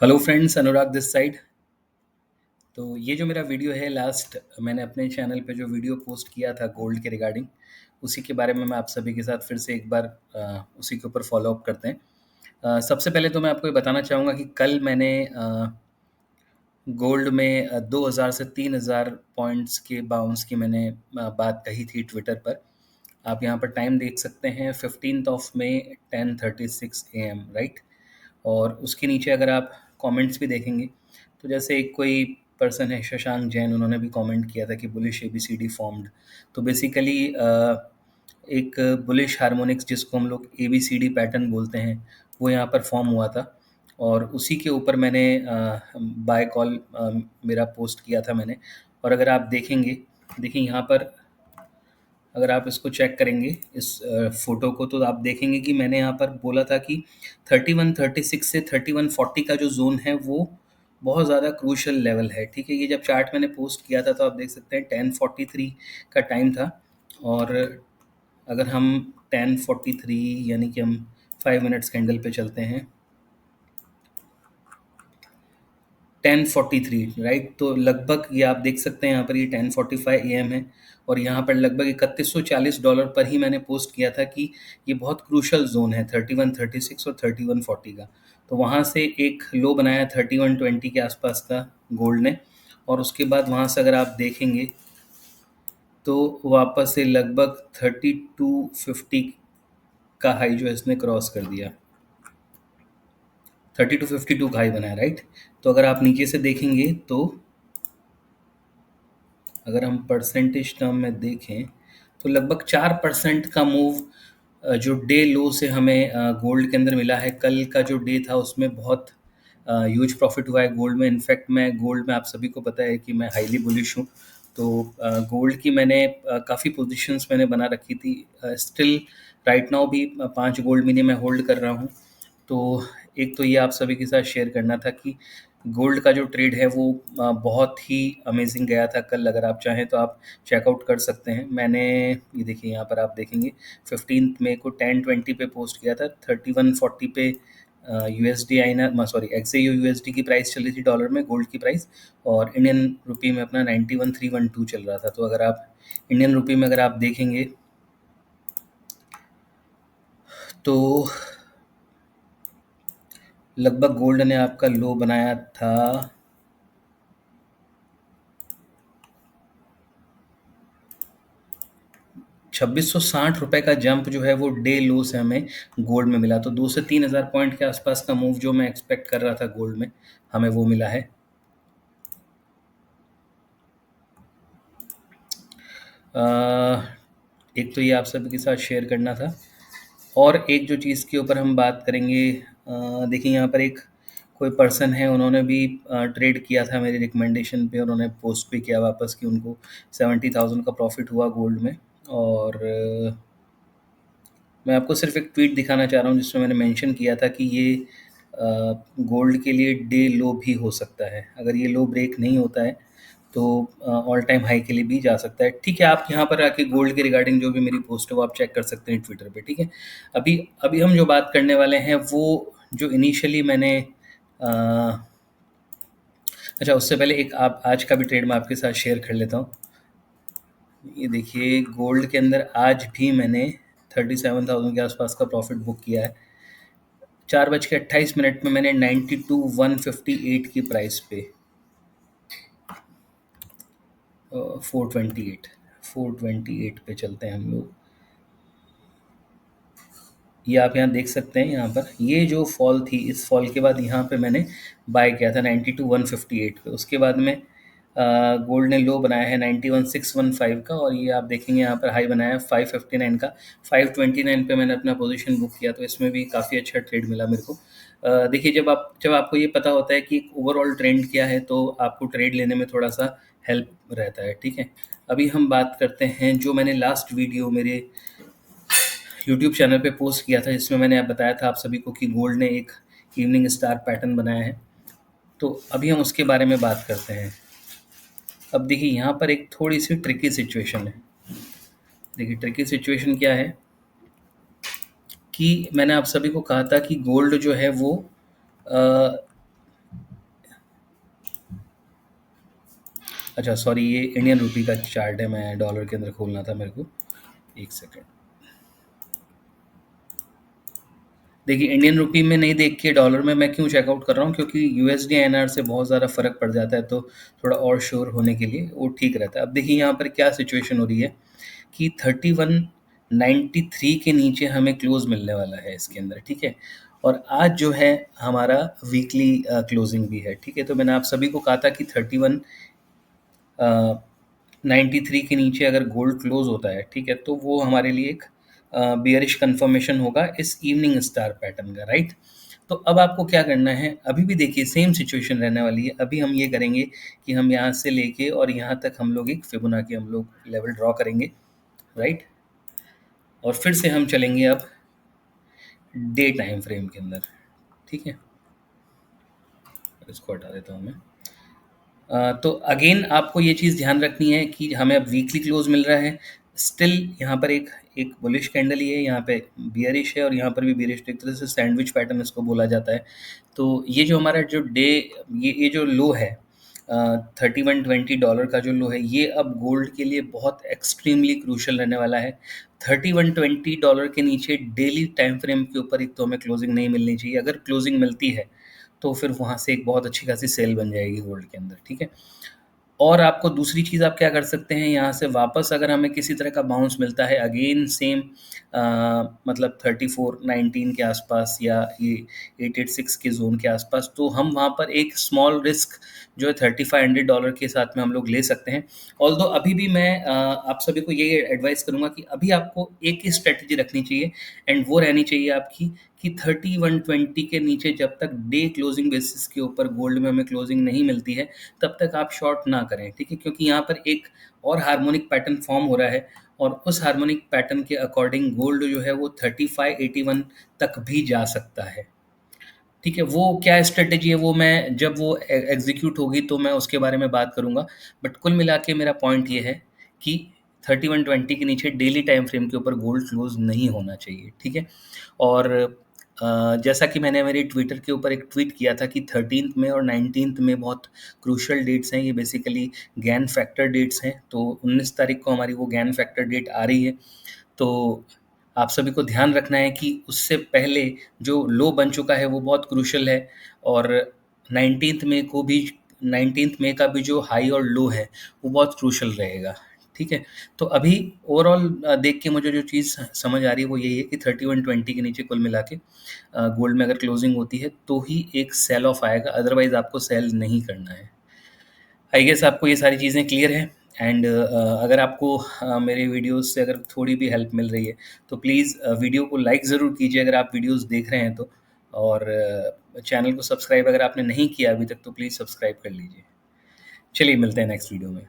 Hello friends, Anurag this side. तो ये जो मेरा वीडियो है, लास्ट मैंने अपने चैनल पे जो वीडियो पोस्ट किया था गोल्ड के रिगार्डिंग, उसी के बारे में मैं आप सभी के साथ फिर से एक बार उसी के ऊपर फॉलो अप करते हैं। सबसे पहले तो मैं आपको ये बताना चाहूँगा कि कल मैंने गोल्ड में 2000 से 3000 पॉइंट्स के बाउंस की मैंने बात कही थी ट्विटर पर। आप यहाँ पर टाइम देख सकते हैं, 15th of May 10:36 AM, right. और उसके नीचे अगर आप कमेंट्स भी देखेंगे तो जैसे एक कोई पर्सन है शशांक जैन, उन्होंने भी कमेंट किया था कि बुलिश एबीसीडी फॉर्म्ड। तो बेसिकली एक बुलिश हार्मोनिक्स जिसको हम लोग एबीसीडी पैटर्न बोलते हैं, वो यहाँ पर फॉर्म हुआ था। और उसी के ऊपर मैंने बाय कॉल मेरा पोस्ट किया था मैंने। और अगर आप देखेंगे, देखिए यहाँ पर अगर आप इसको चेक करेंगे इस फ़ोटो को, तो आप देखेंगे कि मैंने यहाँ पर बोला था कि 3136 से 3140 का जो ज़ोन है वो बहुत ज़्यादा क्रूशियल लेवल है, ठीक है। ये जब चार्ट मैंने पोस्ट किया था तो आप देख सकते हैं 10:43 का टाइम था। और अगर हम 10:43 यानी कि हम 5 मिनट्स कैंडल पे चलते हैं, 10:43, राइट। तो लगभग ये आप देख सकते हैं यहाँ पर ये 10:45 AM है। और यहाँ पर लगभग $3140 पर ही मैंने पोस्ट किया था कि ये बहुत क्रूशल जोन है 3136 और 3140 का। तो वहाँ से एक लो बनाया 3120 के आसपास का गोल्ड ने। और उसके बाद वहाँ से अगर आप देखेंगे तो वापस से लगभग 3250 का हाई जो है इसने क्रॉस कर दिया। 3252 का हाई बनाया, राइट। तो अगर आप नीचे से देखेंगे तो अगर हम परसेंटेज टर्म में देखें तो लगभग 4% का मूव जो डे लो से हमें गोल्ड के अंदर मिला है। कल का जो डे था उसमें बहुत ह्यूज प्रॉफिट हुआ है गोल्ड में। इनफैक्ट मैं गोल्ड में, आप सभी को पता है कि मैं हाईली बुलिश हूँ। तो गोल्ड की मैंने काफ़ी पोजीशंस मैंने बना रखी थी। स्टिल राइट नाउ भी 5 गोल्ड मिनी मैं होल्ड कर रहा हूँ। तो एक तो ये आप सभी के साथ शेयर करना था कि गोल्ड का जो ट्रेड है वो बहुत ही अमेजिंग गया था कल। अगर आप चाहें तो आप चेकआउट कर सकते हैं। मैंने ये देखिए यहाँ पर आप देखेंगे 15 मई को 10:20 पे पोस्ट किया था। 3140 पे यूएसडी आई ना, सॉरी, एक्सएयू यूएसडी की प्राइस चल रही थी डॉलर में, गोल्ड की प्राइस। और इंडियन रुपी में अपना 91,312 चल रहा था। तो अगर आप इंडियन रुपी में अगर आप देखेंगे तो लगभग गोल्ड ने आपका लो बनाया था 2660 रुपए का जंप जो है वो डे लो से हमें गोल्ड में मिला। तो 2 से 3 हज़ार पॉइंट के आसपास का मूव जो मैं एक्सपेक्ट कर रहा था गोल्ड में, हमें वो मिला है। एक तो ये आप सभी के साथ शेयर करना था। और एक जो चीज़ के ऊपर हम बात करेंगे, देखिए यहाँ पर एक कोई पर्सन है, उन्होंने भी ट्रेड किया था मेरी रिकमेंडेशन पे। उन्होंने पोस्ट भी किया वापस कि उनको 70,000 का प्रॉफिट हुआ गोल्ड में। और मैं आपको सिर्फ एक ट्वीट दिखाना चाह रहा हूँ जिसमें मैंने मेंशन किया था कि ये गोल्ड के लिए डे लो भी हो सकता है। अगर ये लो ब्रेक नहीं होता है तो ऑल टाइम हाई के लिए भी जा सकता है, ठीक है। आप यहाँ पर आके गोल्ड के रिगार्डिंग जो भी मेरी पोस्ट है वो आप चेक कर सकते हैं ट्विटर पे, ठीक है। अभी अभी हम जो बात करने वाले हैं वो जो इनिशियली मैंने अच्छा, उससे पहले एक आप आज का भी ट्रेड मैं आपके साथ शेयर कर लेता हूँ। ये देखिए गोल्ड के अंदर आज भी मैंने 37,000 के आसपास का प्रॉफिट बुक किया है। 4:28 में मैंने 92,158 की प्राइस पे 428 पे चलते हैं हम लोग। ये आप यहाँ देख सकते हैं, यहाँ पर ये जो फॉल थी, इस फॉल के बाद यहाँ पे मैंने बाय किया था 92,158 पे। उसके बाद में गोल्ड ने लो बनाया है 91,615 का। और ये आप देखेंगे यहाँ पर हाई बनाया है 559 का। 529 पे मैंने अपना पोजीशन बुक किया, तो इसमें भी काफ़ी अच्छा ट्रेड मिला मेरे को। देखिए जब आपको ये पता होता है कि ओवरऑल ट्रेंड क्या है तो आपको ट्रेड लेने में थोड़ा सा हेल्प रहता है, ठीक है। अभी हम बात करते हैं जो मैंने लास्ट वीडियो मेरे यूट्यूब चैनल पे पोस्ट किया था, जिसमें मैंने बताया था आप सभी को कि गोल्ड ने एक इवनिंग स्टार पैटर्न बनाया है। तो अभी हम उसके बारे में बात करते हैं। अब देखिए यहाँ पर एक थोड़ी सी ट्रिकी सिचुएशन है। देखिए ट्रिकी सिचुएशन क्या है कि मैंने आप सभी को कहा था कि गोल्ड जो है वो अच्छा सॉरी, ये इंडियन रुपी का चार्ट है, मैं डॉलर के अंदर खोलना था मेरे को, एक सेकेंड। देखिए इंडियन रुपी में नहीं देख के डॉलर में मैं क्यों चेकआउट कर रहा हूँ, क्योंकि यूएसडी एनआर से बहुत ज़्यादा फ़र्क पड़ जाता है, तो थोड़ा और श्योर होने के लिए वो ठीक रहता है। अब देखिए यहाँ पर क्या सिचुएशन हो रही है कि 3193 के नीचे हमें क्लोज मिलने वाला है इसके अंदर, ठीक है। और आज जो है हमारा वीकली क्लोजिंग भी है, ठीक है। तो मैंने आप सभी को कहा था कि 93 के नीचे अगर गोल्ड क्लोज होता है, ठीक है, तो वो हमारे लिए एक बियरिश कंफर्मेशन होगा इस इवनिंग स्टार पैटर्न का, राइट। तो अब आपको क्या करना है, अभी भी देखिए सेम सिचुएशन रहने वाली है। अभी हम ये करेंगे कि हम यहाँ से लेके और यहाँ तक हम लोग एक फिबोनाची हम लोग लेवल ड्रॉ करेंगे, राइट। और फिर से हम चलेंगे अब डे टाइम फ्रेम के अंदर, ठीक है। इसको हटा देता हूँ मैं। तो अगेन आपको ये चीज़ ध्यान रखनी है कि हमें अब वीकली क्लोज मिल रहा है, स्टिल यहाँ पर एक एक बुलिश कैंडल ही है, यहाँ पे बियरिश है और यहाँ पर भी बियरिश, एक तरह से सैंडविच पैटर्न इसको बोला जाता है। तो ये जो हमारा जो डे, ये जो लो है 3120 डॉलर का जो लो है, ये अब गोल्ड के लिए बहुत एक्सट्रीमली क्रूशल रहने वाला है। 3120 डॉलर के नीचे डेली टाइम फ्रेम के ऊपर एक तो हमें क्लोजिंग नहीं मिलनी चाहिए। अगर क्लोजिंग मिलती है तो फिर वहाँ से एक बहुत अच्छी खासी सेल बन जाएगी गोल्ड के अंदर, ठीक है। और आपको दूसरी चीज़ आप क्या कर सकते हैं, यहाँ से वापस अगर हमें किसी तरह का बाउंस मिलता है अगेन सेम मतलब 3419 के आसपास या ये 886 के जोन के आसपास, तो हम वहाँ पर एक स्मॉल रिस्क जो है $3500 के साथ में हम लोग ले सकते हैं। ऑल्दो अभी भी मैं आप सभी को ये एडवाइस करूँगा कि अभी आपको एक ही स्ट्रेटजी रखनी चाहिए, एंड वो रहनी चाहिए आपकी कि 3120 के नीचे जब तक डे क्लोजिंग बेसिस के ऊपर गोल्ड में हमें क्लोजिंग नहीं मिलती है तब तक आप शॉर्ट ना करें, ठीक है। क्योंकि यहाँ पर एक और हार्मोनिक पैटर्न फॉर्म हो रहा है और उस हार्मोनिक पैटर्न के अकॉर्डिंग गोल्ड जो है वो 3581 तक भी जा सकता है, ठीक है। वो क्या स्ट्रेटेजी है वो मैं जब वो एग्जीक्यूट होगी तो मैं उसके बारे में बात करूंगा। बट कुल मिला के मेरा पॉइंट ये है कि 3120 के नीचे डेली टाइम फ्रेम के ऊपर गोल्ड क्लोज नहीं होना चाहिए, ठीक है। और जैसा कि मैंने मेरे ट्विटर के ऊपर एक ट्वीट किया था कि 13th में और 19th में बहुत क्रूशल डेट्स हैं, ये बेसिकली गैन फैक्टर डेट्स हैं। तो 19 तारीख को हमारी वो गैन फैक्टर डेट आ रही है, तो आप सभी को ध्यान रखना है कि उससे पहले जो लो बन चुका है वो बहुत क्रूशल है। और 19th में को भी 19th में का भी जो हाई और लो है वो बहुत क्रूशल रहेगा, ठीक है। तो अभी ओवरऑल देख के मुझे जो चीज़ समझ आ रही है वो यही है कि 3120 के नीचे कुल मिला के गोल्ड में अगर क्लोजिंग होती है तो ही एक सेल ऑफ आएगा, अदरवाइज आपको सेल नहीं करना है। आई गेस आपको ये सारी चीज़ें क्लियर हैं। एंड अगर आपको मेरे वीडियोस से अगर थोड़ी भी हेल्प मिल रही है तो प्लीज़ वीडियो को लाइक ज़रूर कीजिए अगर आप वीडियोस देख रहे हैं तो। और चैनल को सब्सक्राइब अगर आपने नहीं किया अभी तक तो प्लीज़ सब्सक्राइब कर लीजिए। चलिए मिलते हैं नेक्स्ट वीडियो में।